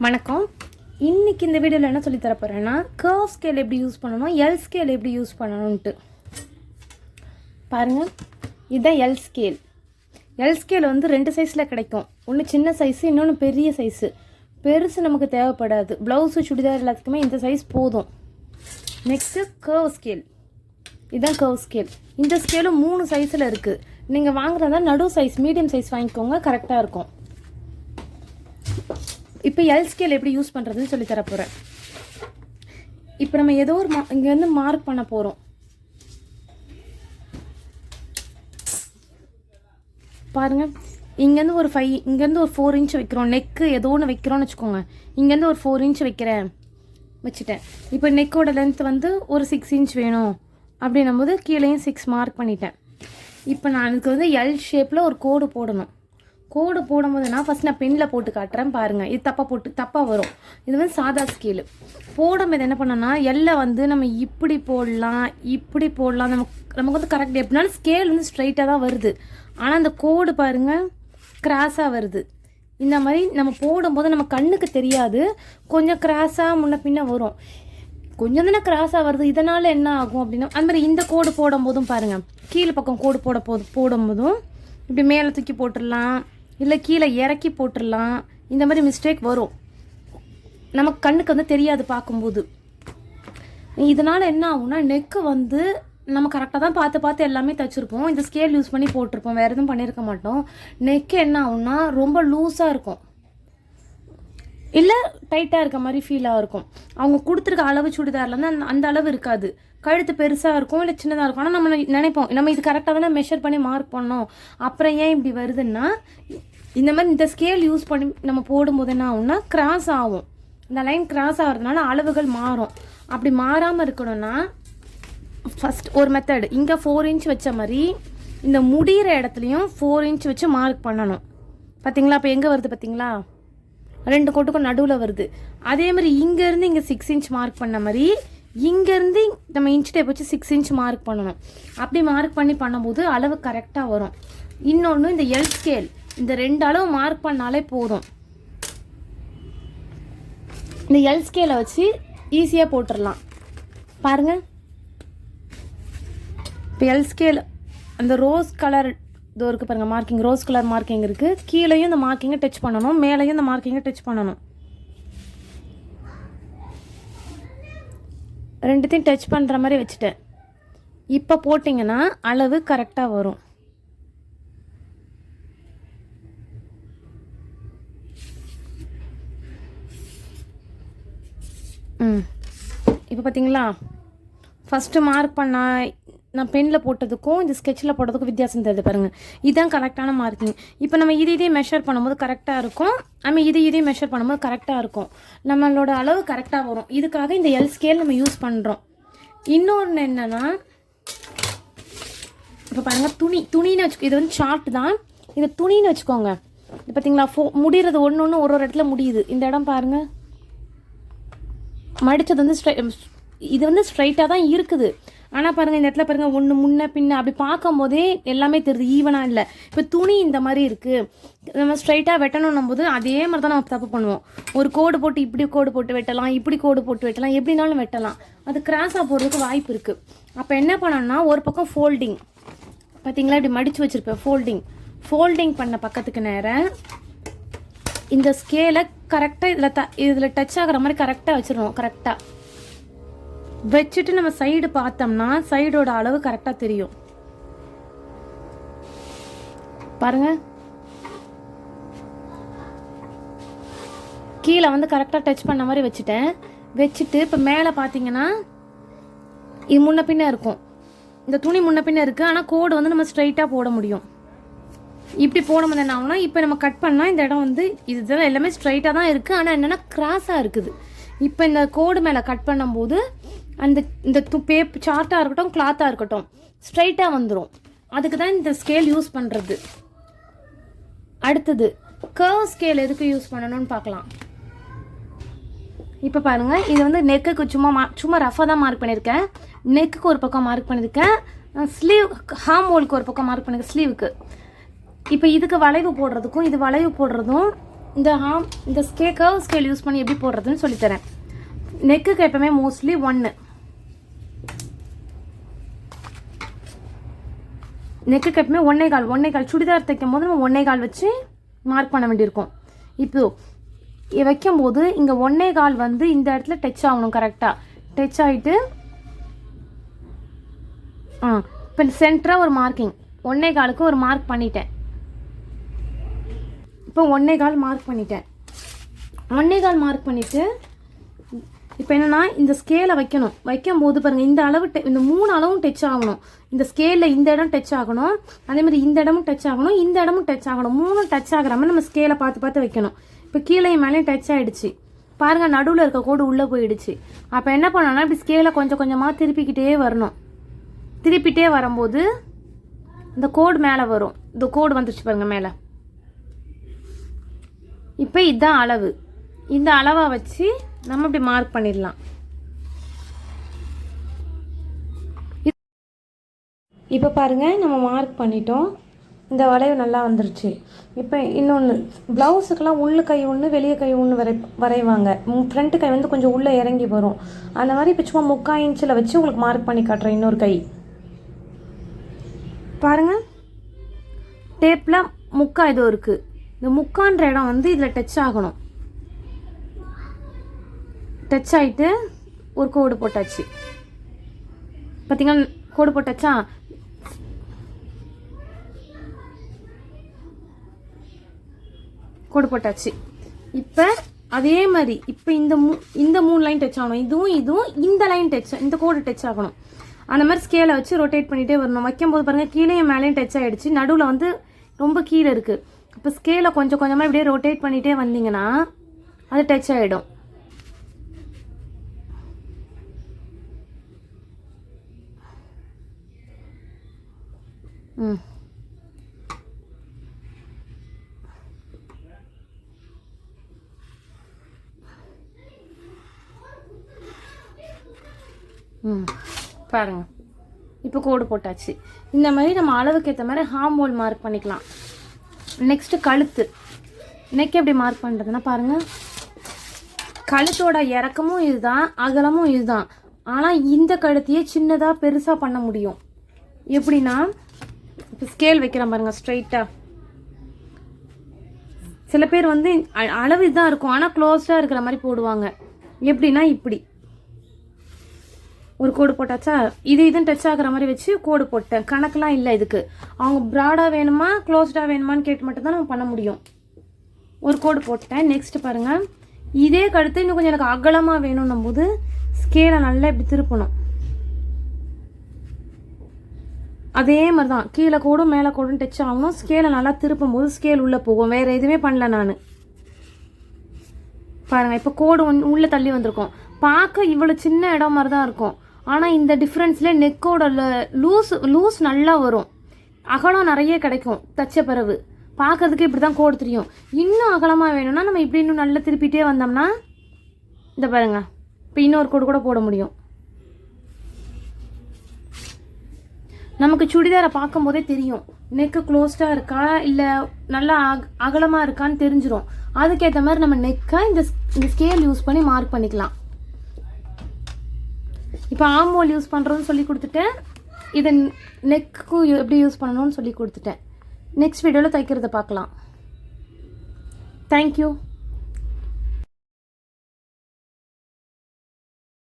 வணக்கம். இன்றைக்கி இந்த வீடியோவில் என்ன சொல்லி தரப்போகிறேன்னா, கர்வ் ஸ்கேல் எப்படி யூஸ் பண்ணணும், எல் ஸ்கேல் எப்படி யூஸ் பண்ணணுன்ட்டு பாருங்கள். இதுதான் எல் ஸ்கேல். எல் ஸ்கேல் வந்து 2 சைஸில் கிடைக்கும். ஒன்று சின்ன சைஸு, இன்னொன்று பெரிய சைஸு. பெருசு நமக்கு தேவைப்படாது. ப்ளவுஸு சுடிதார் எல்லாத்துக்குமே இந்த சைஸ் போதும். Next curve scale. இதுதான் கர்வ் ஸ்கேல். இந்த ஸ்கேலும் 3 சைஸில் இருக்குது. நீங்கள் வாங்குறதா நடு சைஸ் மீடியம் சைஸ் வாங்கிக்கோங்க, கரெக்டாக இருக்கும். இப்போ எல் ஸ்கேல் எப்படி யூஸ் பண்ணுறதுன்னு சொல்லி தரப்போகிறேன். இப்போ நம்ம ஏதோ ஒரு இங்கே வந்து மார்க் பண்ண போகிறோம். பாருங்கள், இங்கேருந்து ஒரு 5, இங்கேருந்து ஒரு 4 இன்ச் வைக்கிறோம். நெக்கு ஏதோ ஒன்று வைக்கிறோன்னு வச்சுக்கோங்க. இங்கேருந்து ஒரு 4 இன்ச் வைக்கிறேன், வச்சுட்டேன். இப்போ நெக்கோட லென்த் வந்து ஒரு 6 இன்ச் வேணும் அப்படின்னும் போது கீழேயும் 6 மார்க் பண்ணிட்டேன். இப்போ நான் இதுக்கு வந்து எல் ஷேப்பில் ஒரு கோடு போடணும். கோடு போடும்போது நான் ஃபஸ்ட் நான் பெண்ணில் போட்டு காட்டுறேன் பாருங்கள். இது தப்பாக வரும். இது வந்து சாதா ஸ்கேலு. போடும்போது என்ன பண்ணோன்னா, எல்லாம் வந்து நம்ம இப்படி போடலாம். நமக்கு வந்து கரெக்ட். எப்படினாலும் ஸ்கேல் வந்து ஸ்ட்ரைட்டாக தான் வருது. ஆனால் அந்த கோடு பாருங்கள் கிராஸாக வருது. இந்த மாதிரி நம்ம போடும்போது நம்ம கண்ணுக்கு தெரியாது, கொஞ்சம் கிராஸாக முன்ன பின்ன வரும். கொஞ்சம் தானே கிராஸாக வருது. இதனால் என்ன ஆகும் அப்படின்னா, அந்த மாதிரி இந்த கோடு போடும்போதும் பாருங்கள், கீழே பக்கம் கோடு போடும்போதும் இப்படி மேலே தூக்கி போட்டுடலாம், இல்லை கீழே இறக்கி போட்டுடலாம். இந்த மாதிரி மிஸ்டேக் வரும். நமக்கு கண்ணுக்கு வந்து தெரியாது பார்க்கும்போது. இதனால் என்ன ஆகும்னா, நெக்கு வந்து நம்ம கரெக்டாக தான் பார்த்து எல்லாமே தைச்சிருப்போம். இந்த ஸ்கேல் யூஸ் பண்ணி போட்டிருப்போம், வேறு எதுவும் பண்ணியிருக்க மாட்டோம். நெக்கு என்ன ஆகும்னா ரொம்ப லூஸாக இருக்கும், இல்லை டைட்டாக இருக்க மாதிரி ஃபீலாக இருக்கும். அவங்க கொடுத்துருக்க அளவு சுடிதார்லேருந்து அந்த அளவு இருக்காது. கழுத்து பெருசாக இருக்கும், இல்லை சின்னதாக இருக்கும். ஆனால் நம்ம நினைப்போம், நம்ம இது கரெக்டாக தானே மெஷர் பண்ணி மார்க் பண்ணோம், அப்புறம் ஏன் இப்படி வருதுன்னா, இந்த மாதிரி இந்த ஸ்கேல் யூஸ் பண்ணி நம்ம போடும்போது என்ன ஆகும்னா கிராஸ் ஆகும். இந்த லைன் கிராஸ் ஆகிறதுனால அளவுகள் மாறும். அப்படி மாறாமல் இருக்கணும்னா ஃபஸ்ட் ஒரு மெத்தட், இங்கே 4 இன்ச் வச்ச மாதிரி இந்த முடிகிற இடத்துலையும் 4 இன்ச் வச்சு மார்க் பண்ணணும். பார்த்தீங்களா? அப்போ எங்கே வருது பார்த்தீங்களா? 2 கோட்டுக்கும் நடுவில் வருது. அதே மாதிரி இங்கேருந்து இங்கே 6 இன்ச் மார்க் பண்ண மாதிரி இங்கேருந்து நம்ம இன்ச் டேப் வச்சு 6 இன்ச் மார்க் பண்ணணும். அப்படி மார்க் பண்ணி பண்ணும்போது அளவு கரெக்டாக வரும். இன்னொன்று, இந்த எல் ஸ்கேல் இந்த 2 அளவு மார்க் பண்ணாலே போதும். இந்த எல் ஸ்கேலை வச்சு ஈஸியாக போட்டுடலாம். பாருங்கள், இப்போ எல் ஸ்கேல் அந்த ரோஸ் கலர் இதோ இருக்குது பாருங்கள், மார்க்கிங் ரோஸ் கலர் மார்க்கிங் இருக்குது. கீழேயும் இந்த மார்க்கிங்கை டச் பண்ணணும், மேலேயும் இந்த மார்க்கிங்கை டச் பண்ணணும். ரெண்டுத்தையும் டச் பண்ணுற மாதிரி வச்சுட்டேன். இப்போ போட்டிங்கன்னா அளவு கரெக்டாக வரும். இப்போ பார்த்தீங்களா, ஃபஸ்ட்டு மார்க் பண்ண நான் பெனில் போட்டதுக்கும் இந்த ஸ்கெட்சில் போட்டதுக்கும் வித்தியாசம் தெரியுது பாருங்கள். இதுதான் கரெக்டான மார்க்கிங். இப்போ நம்ம இதையும் மெஷர் பண்ணும்போது கரெக்டாக இருக்கும். நம்ம இதையும் மெஷர் பண்ணும்போது கரெக்டாக இருக்கும். நம்மளோட அளவு கரெக்டாக வரும். இதுக்காக இந்த எல் ஸ்கேல் நம்ம யூஸ் பண்ணுறோம். இன்னொன்று என்னென்னா, இப்போ பாருங்கள், துணின்னு வச்சுக்கோ. இது வந்து ஷார்ட் தான், இது துணின்னு வச்சுக்கோங்க. இது பார்த்தீங்களா, முடிகிறது ஒன்று ஒரு இடத்துல முடியுது. இந்த இடம் பாருங்கள், மடித்தது வந்து இது வந்து ஸ்ட்ரைட்டாக தான் இருக்குது. ஆனால் பாருங்கள், இந்த இடத்துல பாருங்கள், ஒன்று முன்ன பின்ன அப்படி பார்க்கும்போதே எல்லாமே தெரியுது, ஈவனாக இல்லை. இப்போ துணி இந்த மாதிரி இருக்குது, நம்ம ஸ்ட்ரைட்டாக வெட்டணும் போது அதே மாதிரி தான் நம்ம தப்பு பண்ணுவோம். ஒரு கோடு போட்டு இப்படி கோடு போட்டு வெட்டலாம், இப்படி கோடு போட்டு வெட்டலாம், எப்படினாலும் வெட்டலாம். அது கிராஸாக போடுறதுக்கு வாய்ப்பு இருக்குது. அப்போ என்ன பண்ணணும்னா, ஒரு பக்கம் ஃபோல்டிங் பார்த்தீங்களா, இப்படி மடித்து வச்சுருப்பேன். ஃபோல்டிங் பண்ண பக்கத்துக்கு நேரம் இந்த ஸ்கேலை கரெக்டாக இதில் டச் ஆகிற மாதிரி கரெக்டாக வச்சிடணும். கரெக்டாக வச்சுட்டு நம்ம சைடு பார்த்தோம்னா சைடோட அளவு கரெக்டாக தெரியும். பாருங்க, கீழே வந்து கரெக்டாக டச் பண்ண மாதிரி வச்சுட்டு இப்போ மேலே பார்த்தீங்கன்னா இது முன்ன பின்ன இருக்கும். இந்த துணி முன்ன பின்ன இருக்குது, ஆனால் கோடு வந்து நம்ம ஸ்ட்ரைட்டாக போட முடியும். இப்படி போடும்போது என்ன ஆகும்னா, இப்போ நம்ம கட் பண்ணால் இந்த இடம் வந்து இதுதான் எல்லாமே ஸ்ட்ரைட்டாக தான் இருக்குது, ஆனால் என்னென்னா கிராஸாக இருக்குது. இப்போ இந்த கோடு மேலே கட் பண்ணும்போது இந்த சார்ட்டாக இருக்கட்டும், கிளாத்தாக இருக்கட்டும், ஸ்ட்ரைட்டாக வந்துடும். அதுக்கு தான் இந்த ஸ்கேல் யூஸ் பண்ணுறது. அடுத்தது கர்வ் ஸ்கேல் எதுக்கு யூஸ் பண்ணணும்னு பார்க்கலாம். இப்போ பாருங்கள், இது வந்து நெக்குக்கு சும்மா ரஃபாக தான் மார்க் பண்ணியிருக்கேன். நெக்குக்கு ஒரு பக்கம் மார்க் பண்ணியிருக்கேன், ஸ்லீவ் ஹார்ம் ஹோலுக்கு ஒரு பக்கம் மார்க் பண்ணியிருக்கேன், ஸ்லீவுக்கு. இப்போ இதுக்கு வளைவு போடுறதுக்கும் இது வளைவு போடுறதும் இந்த கர்வ் ஸ்கேல் யூஸ் பண்ணி எப்படி போடுறதுன்னு சொல்லித்தரேன். நெக்குக்கு எப்பவுமே மோஸ்ட்லி 1, நெக்குக்கு எப்பவுமே 1.25 சுடிதார் தைக்கும் போது நம்ம 1.25 வச்சு மார்க் பண்ண வேண்டியிருக்கும். இப்போ வைக்கும்போது இங்கே 1.25 வந்து இந்த இடத்துல டச் ஆகணும். கரெக்டாக டச் ஆகிட்டு இப்போ சென்டராக ஒரு மார்க்கிங் 1.25க்கு ஒரு மார்க் பண்ணிட்டேன். இப்போ 1.25 மார்க் பண்ணிட்டேன். 1.25 மார்க் பண்ணிவிட்டு இப்போ என்னென்னா இந்த ஸ்கேலை வைக்கும்போது பாருங்கள், இந்த அளவு இந்த 3 அளவும் டச் ஆகணும். இந்த ஸ்கேலில் இந்த இடம் டச் ஆகணும், அதேமாதிரி இந்த இடமும் டச் ஆகணும், இந்த இடமும் டச் ஆகணும். 3 டச் ஆகிற மாதிரி நம்ம ஸ்கேலை பார்த்து வைக்கணும். இப்போ கீழே மேலேயும் டச் ஆகிடுச்சு பாருங்கள், நடுவில் இருக்க கோடு உள்ளே போயிடுச்சு. அப்போ என்ன பண்ணணும்னா இப்படி ஸ்கேலை கொஞ்சம் கொஞ்சமாக திருப்பிக்கிட்டே வரணும். திருப்பிட்டே வரும்போது இந்த கோடு மேலே வரும். இந்த கோடு வந்துடுச்சு பாருங்கள் மேலே. இப்போ இதுதான் அளவு. இந்த அளவை வச்சு நம்ம இப்படி மார்க் பண்ணிடலாம். இப்போ பாருங்கள், நம்ம மார்க் பண்ணிட்டோம். இந்த வளைவு நல்லா வந்துருச்சு. இப்போ இன்னொன்று, ப்ளவுஸுக்கெல்லாம் உள்ள கை ஒன்று வெளியே கை ஒன்று வரைவாங்க. ஃப்ரண்ட்டு கை வந்து கொஞ்சம் உள்ளே இறங்கி வரும். அந்த மாதிரி இப்போ சும்மா 3/4 இன்ச்சில் வச்சு உங்களுக்கு மார்க் பண்ணி காட்டுறேன். இன்னொரு கை பாருங்கள், டேப்பில் 3/4 இது இருக்குது. இந்த 3/4ன்ற இடம் வந்து இதில் டச் ஆகணும். டச் ஆகிட்டு ஒரு கோடு போட்டாச்சு. பார்த்தீங்கன்னா கோடு போட்டாச்சா? கோடு போட்டாச்சு. இப்போ அதே மாதிரி இப்போ இந்த 3 லைன் டச் ஆகணும். இதுவும் இந்த லைன் இந்த கோடு டச் ஆகணும். அந்த மாதிரி ஸ்கேலை வச்சு ரொட்டேட் பண்ணிகிட்டே வரணும். வைக்கும்போது பாருங்கள், கீழேயும் மேலேயும் டச் ஆகிடுச்சு. நடுவில் வந்து ரொம்ப கீழே இருக்குது. இப்போ ஸ்கேலை கொஞ்சம் கொஞ்சமாக இப்படியே ரொட்டேட் பண்ணிகிட்டே வந்தீங்கன்னா அது டச் ஆகிடும். பாருங்க, இப்போ கோடு போட்டாச்சு. இந்த மாதிரி நம்ம அளவுக்கு ஏற்ற மாதிரி ஹார்ம் ஹோல் மார்க் பண்ணிக்கலாம். நெக்ஸ்ட்டு கழுத்து. நெக் எப்படி மார்க் பண்ணுறதுன்னா பாருங்கள், கழுத்தோட இறக்கமும் இதுதான், அகலமும் இதுதான். ஆனால் இந்த கழுத்தையே சின்னதாக பெருசாக பண்ண முடியும். எப்படின்னா இப்போ ஸ்கேல் வைக்கிறேன் பாருங்கள், ஸ்ட்ரைட்டாக. சில பேர் வந்து அளவு இதுதான் இருக்கும், ஆனால் க்ளோஸ்டாக இருக்கிற மாதிரி போடுவாங்க. எப்படின்னா இப்படி ஒரு கோடு போட்டாச்சா? இதுன்னு டச் ஆகிற மாதிரி வச்சு கோடு போட்டேன். கணக்கெலாம் இல்லை இதுக்கு. அவங்க ப்ராடாக வேணுமா க்ளோஸ்டாக வேணுமான்னு கேட்டு மட்டும்தான் நம்ம பண்ண முடியும். ஒரு கோடு போட்டேன். நெக்ஸ்ட்டு பாருங்கள், இதே கழுத்து இன்னும் கொஞ்சம் எனக்கு அகலமாக வேணும்னும் போது ஸ்கேலை நல்லா இப்படி திருப்பணும். அதே மாதிரி தான் கீழே கோடும் மேலே கோடும் டச் ஆகணும். ஸ்கேலை நல்லா திருப்பும் போது ஸ்கேல் உள்ளே போகும். வேறு எதுவுமே பண்ணல நான். பாருங்கள், இப்போ கோடு உள்ளே தள்ளி வந்திருக்கோம். பார்க்க இவ்வளோ சின்ன இடம் மாதிரி தான் இருக்கும். ஆனால் இந்த டிஃப்ரென்ஸில் நெக்கோட லூஸ் நல்லா வரும். அகலம் நிறைய கிடைக்கும். தச்ச பிறகு பார்க்கறதுக்கு இப்படி தான் கோடு தெரியும். இன்னும் அகலமாக வேணும்னா நம்ம இப்படி இன்னும் நல்லா திருப்பிட்டே வந்தோம்னா இந்த பாருங்க, இப்போ இன்னொரு கோடு கூட போட முடியும். நமக்கு சுடிதாரை பார்க்கும் போதே தெரியும் நெக்கு க்ளோஸ்டாக இருக்கா இல்லை நல்லா அகலமாக இருக்கான்னு தெரிஞ்சிடும். அதுக்கேற்ற மாதிரி நம்ம நெக்கை இந்த ஸ்கேல் யூஸ் பண்ணி மார்க் பண்ணிக்கலாம். இப்போ ஆர்ம் ஹோல் யூஸ் பண்ணுறதுன்னு சொல்லி கொடுத்துட்டேன். இதை நெக்குக்கும் எப்படி யூஸ் பண்ணணும்னு சொல்லி கொடுத்துட்டேன். நெக்ஸ்ட் வீடியோவில் தைக்கிறத பார்க்கலாம். தேங்க்யூ.